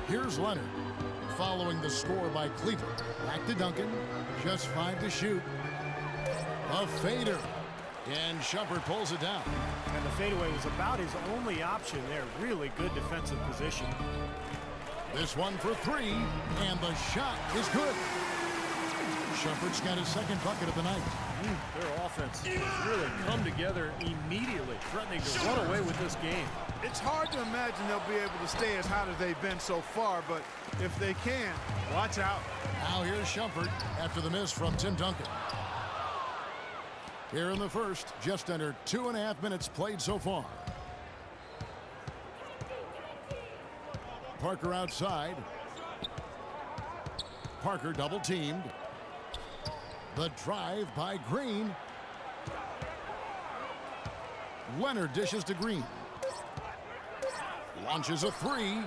Here's Leonard. Following the score by Cleveland. Back to Duncan. Just 5 to shoot. A fader. And Shumpert pulls it down. And the fadeaway was about his only option there. Really good defensive position. This one for 3. And the shot is good. Shumpert's got his second bucket of the night. Their offense has really come together immediately, threatening to run away with this game. It's hard to imagine they'll be able to stay as hot as they've been so far, but if they can, watch out. Now here's Shumpert after the miss from Tim Duncan. Here in the first, just under 2.5 minutes played so far. Parker outside. Parker double teamed. The drive by Green. Leonard dishes to Green. Launches a 3.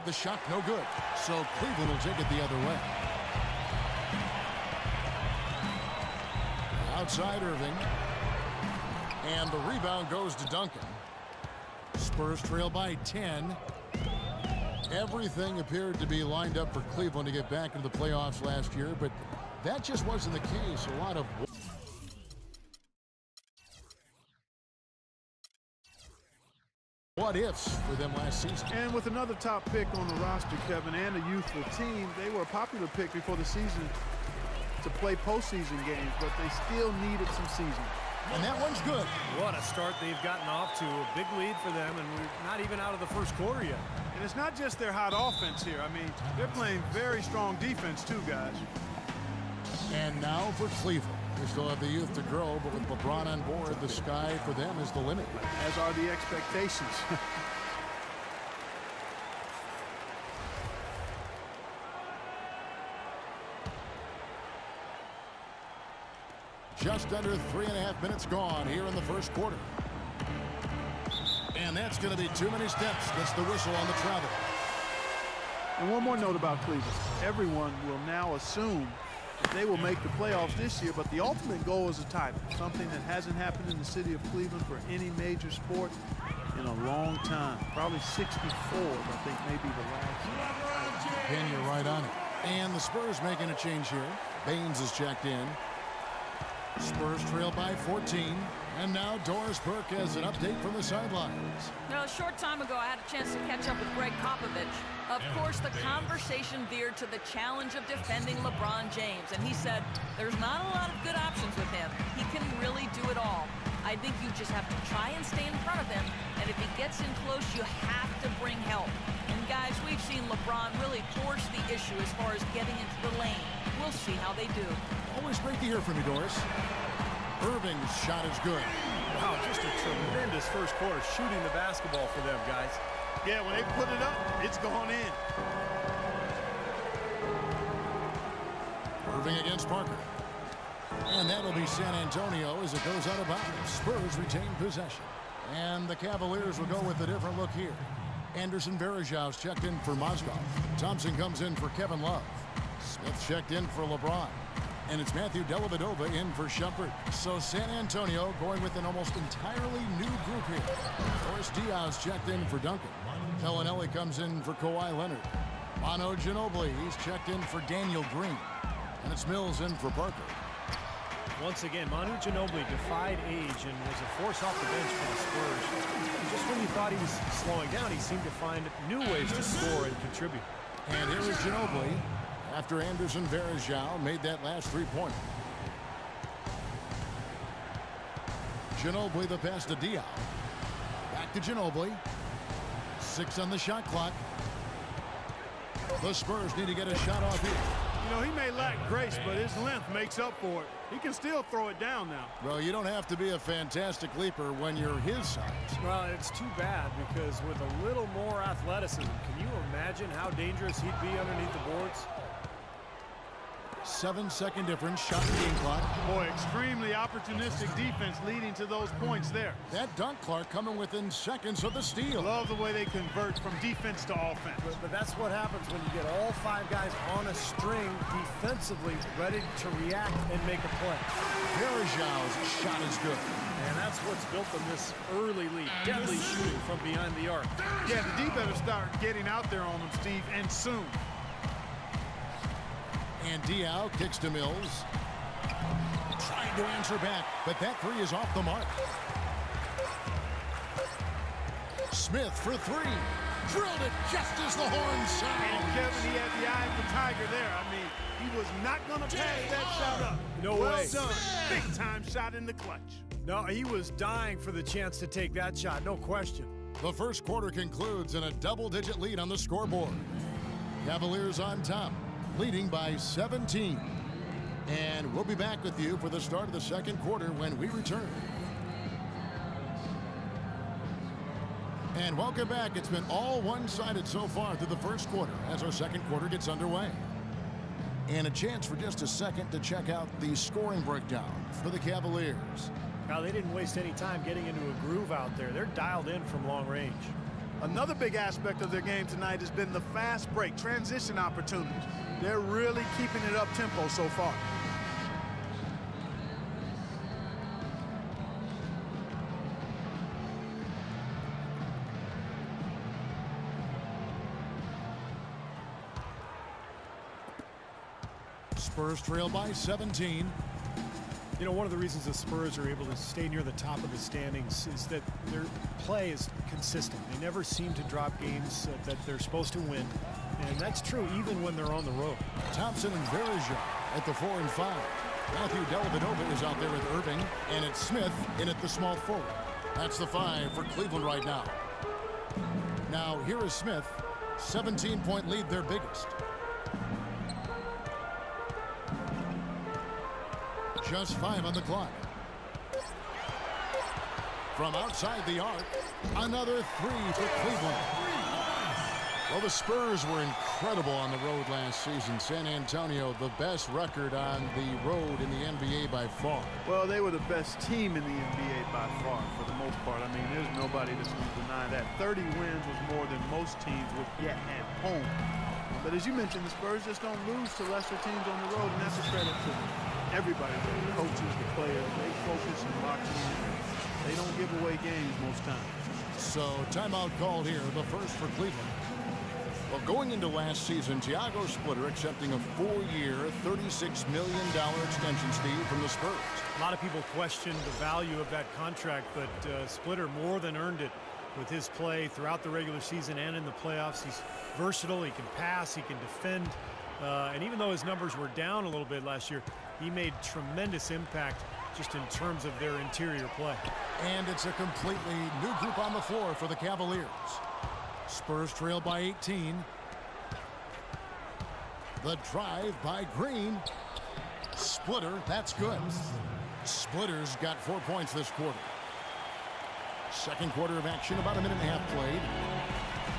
The shot no good. So Cleveland will take it the other way. Outside Irving. And the rebound goes to Duncan. Spurs trail by 10. Everything appeared to be lined up for Cleveland to get back into the playoffs last year, but that just wasn't the case. A lot of what ifs for them last season. And with another top pick on the roster, Kevin, and a youthful team, they were a popular pick before the season to play postseason games, but they still needed some seasoning. And that one's good. What a start they've gotten off to. A big lead for them, and we're not even out of the first quarter yet. And it's not just their hot offense here. I mean, they're playing very strong defense too, guys. And now for Cleveland. They still have the youth to grow, but with LeBron on board, the sky for them is the limit. As are the expectations. Just under 3.5 minutes gone here in the first quarter. And that's going to be too many steps. Gets the whistle on the travel. And one more note about Cleveland. Everyone will now assume that they will make the playoffs this year, but the ultimate goal is a title, something that hasn't happened in the city of Cleveland for any major sport in a long time. Probably 64, I think, maybe the last. And you're right on it. And the Spurs making a change here. Baines is checked in. Spurs trail by 14. And now Doris Burke has an update from the sidelines. Now, a short time ago, I had a chance to catch up with Greg Popovich. Of course, the conversation veered to the challenge of defending LeBron James. And he said, there's not a lot of good options with him. He can really do it all. I think you just have to try and stay in front of him. And if he gets in close, you have to bring help. And guys, we've seen LeBron really force the issue as far as getting into the lane. We'll see how they do. Always great to hear from you, Doris. Irving's shot is good. Wow, just a tremendous first quarter shooting the basketball for them, guys. Yeah, when they put it up, it's gone in. Irving against Parker. And that'll be San Antonio as it goes out of bounds. Spurs retain possession. And the Cavaliers will go with a different look here. Anderson Varejau's checked in for Mozgov. Thompson comes in for Kevin Love. Smith checked in for LeBron. And it's Matthew Dellavedova in for Shumpert. So San Antonio going with an almost entirely new group here. Boris Diaz checked in for Duncan. Pellinelli comes in for Kawhi Leonard. Manu Ginobili, he's checked in for Daniel Green. And it's Mills in for Parker. Once again, Manu Ginobili defied age and was a force off the bench for the Spurs. Just when you thought he was slowing down, he seemed to find new ways to score and contribute. And here is Ginobili after Anderson Varejao made that last three-pointer. Ginobili the pass to Diaz. Back to Ginobili. 6 on the shot clock. The Spurs need to get a shot off here. You know, he may lack grace, but his length makes up for it. He can still throw it down now. Well, you don't have to be a fantastic leaper when you're his size. Well, it's too bad because with a little more athleticism, can you imagine how dangerous he'd be underneath the boards? 7-second difference, shot and game clock. Boy, extremely opportunistic defense leading to those points there. That dunk, Clark, coming within seconds of the steal. Love the way they convert from defense to offense. But that's what happens when you get all 5 guys on a string defensively ready to react and make a play. Varejau's shot is good. And that's what's built them this early lead. Deadly shooting from behind the arc. Yeah, the D better start getting out there on them, Steve, and soon. And Diao kicks to Mills. Trying to answer back, but that three is off the mark. Smith for three. Drilled it just as the horn And sounds. Kevin, he had the eye of the tiger there. I mean, he was not going to pass that shot up. No well way. done. Big time shot in the clutch. No, he was dying for the chance to take that shot, no question. The first quarter concludes in a double-digit lead on the scoreboard. Cavaliers on top, leading by 17. And we'll be back with you for the start of the second quarter when we return. And welcome back. It's been all one-sided so far through the first quarter as our second quarter gets underway. And a chance for just a second to check out the scoring breakdown for the Cavaliers. Now, they didn't waste any time getting into a groove out there. They're dialed in from long range. Another big aspect of their game tonight has been the fast break, transition opportunities. They're really keeping it up-tempo so far. Spurs trail by 17. You know, one of the reasons the Spurs are able to stay near the top of the standings is that their play is consistent. They never seem to drop games that they're supposed to win, and that's true even when they're on the road. Thompson and Verja at the 4 and 5. Matthew Dellavedova is out there with Irving, and it's Smith in at the small forward. That's the 5 for Cleveland right now. Now, here is Smith. 17-point lead, their biggest. Just 5 on the clock. From outside the arc, another 3 for Cleveland. Well, the Spurs were incredible on the road last season. San Antonio, the best record on the road in the NBA by far. Well, they were the best team in the NBA by far, for the most part. I mean, there's nobody that's going to deny that. 30 wins was more than most teams would get at home. But as you mentioned, the Spurs just don't lose to lesser teams on the road, and that's a credit to everybody, the coaches, the players. They focus and lock in. They don't give away games most times. So timeout called here, the first for Cleveland. Well, going into last season, Thiago Splitter accepting a 4-year, $36 million extension, Steve, from the Spurs. A lot of people question the value of that contract, but Splitter more than earned it with his play throughout the regular season and in the playoffs. He's versatile, he can pass, he can defend, and even though his numbers were down a little bit last year, he made tremendous impact just in terms of their interior play. And it's a completely new group on the floor for the Cavaliers. Spurs trail by 18. The drive by Green. Splitter, that's good. Splitter's got 4 points this quarter. Second quarter of action, about a minute and a half played.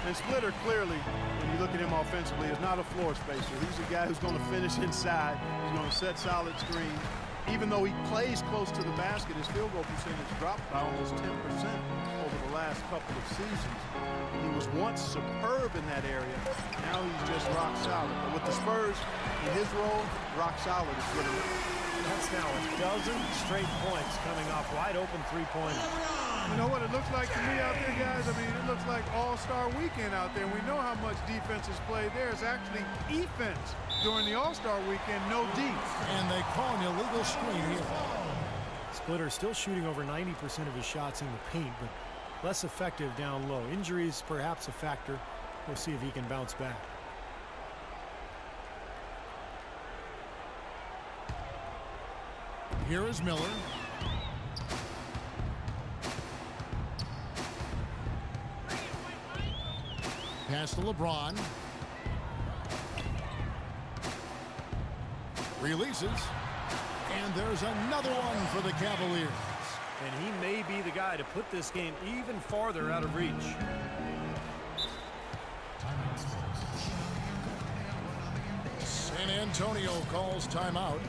And Splitter clearly, when you look at him offensively, is not a floor spacer. He's a guy who's going to finish inside. He's going to set solid screens. Even though he plays close to the basket, his field goal percentage dropped by almost 10% over the last couple of seasons. He was once superb in that area. Now he's just rock solid. But with the Spurs in his role, rock solid is good enough. That's now a dozen straight points coming off wide open three-pointers. You know what it looks like to me out there, guys? I mean, it looks like All-Star Weekend out there. We know how much defense is played there. It's actually defense during the All-Star Weekend, no D. And they call an illegal screen here. Splitter still shooting over 90% of his shots in the paint, but less effective down low. Injuries perhaps a factor. We'll see if he can bounce back. Here is Miller. Pass to LeBron. Releases. And there's another one for the Cavaliers. And he may be the guy to put this game even farther out of reach. San Antonio calls timeout.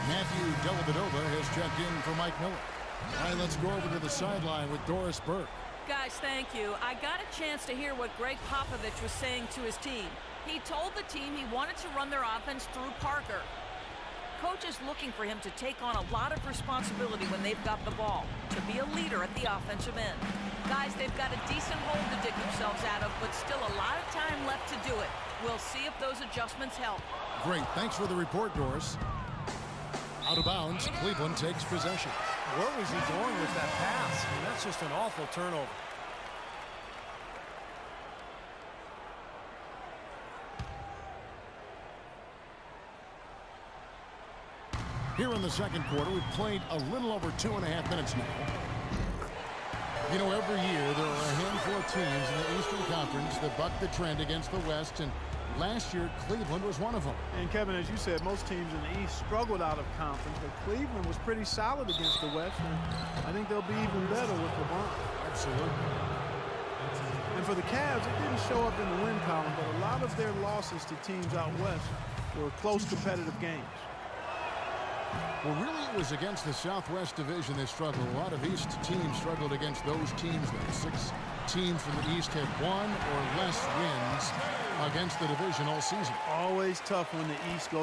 Matthew Dellavedova has checked in for Mike Miller. All right, let's go over to the sideline with Doris Burke. Guys, thank you. I got a chance to hear what Greg Popovich was saying to his team. He told the team he wanted to run their offense through Parker. Coach is looking for him to take on a lot of responsibility when they've got the ball, to be a leader at the offensive end. Guys, they've got a decent hole to dig themselves out of, but still a lot of time left to do it. We'll see if those adjustments help. Great. Thanks for the report, Doris. Out of bounds, Cleveland takes possession. Where was he going with that pass? I mean, that's just an awful turnover. Here in the second quarter, we've played a little over 2.5 minutes now. You know, every year there are a handful of teams in the Eastern Conference that buck the trend against the West, and last year Cleveland was one of them. And Kevin, as you said, most teams in the East struggled out of conference, but Cleveland was pretty solid against the West, and I think they'll be even better with LeBron. Absolutely. And for the Cavs, it didn't show up in the win column, but a lot of their losses to teams out west were close competitive games. Well, really, it was against the Southwest Division they struggled. A lot of East teams struggled against those teams. The 6 teams from the East had 1 or less wins against the division all season. Always tough when the East goes